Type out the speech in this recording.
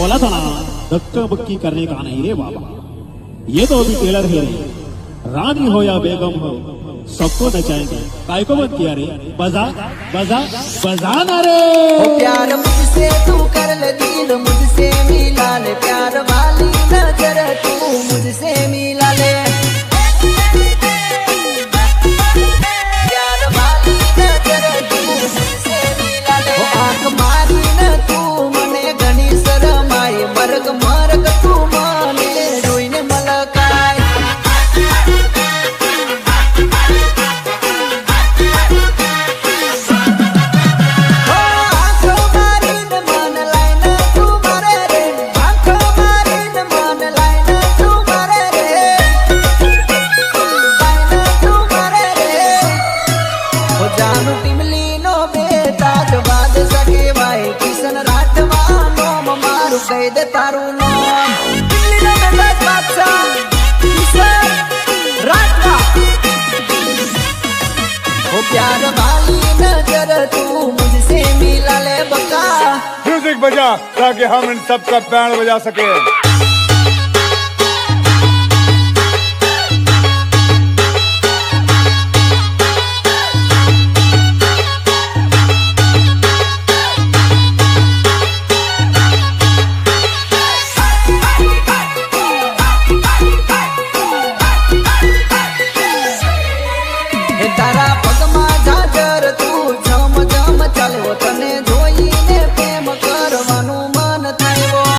बोला था ना धक्का बक्की करने का नहीं रे बाबा। ये तो अभी टेलर है रे, रानी हो या बेगम हो सबको नचाएंगे। काय को मत किया रे, बजा बजा बजाना रे। ओ प्यार मुझसे तू कर ले दिल मुझसे मिला ले, प्यार वाली नजर तू मुझसे मिला ले, प्यार वाली नजर तू मुझसे मिला ले। ओ आंख मारी न तू मने घनी शरमाई, मरग मरग तू माने रोईने मलकाय। કહી દે તારું નામ દિલ્હીનો મેદાન બાદશાહ કિશન રાઠવા। ओ प्यार वाली नजर तू मुझसे मिला ले बका। म्यूजिक बजा ताकि हम इन सबका बैंड बजा सके।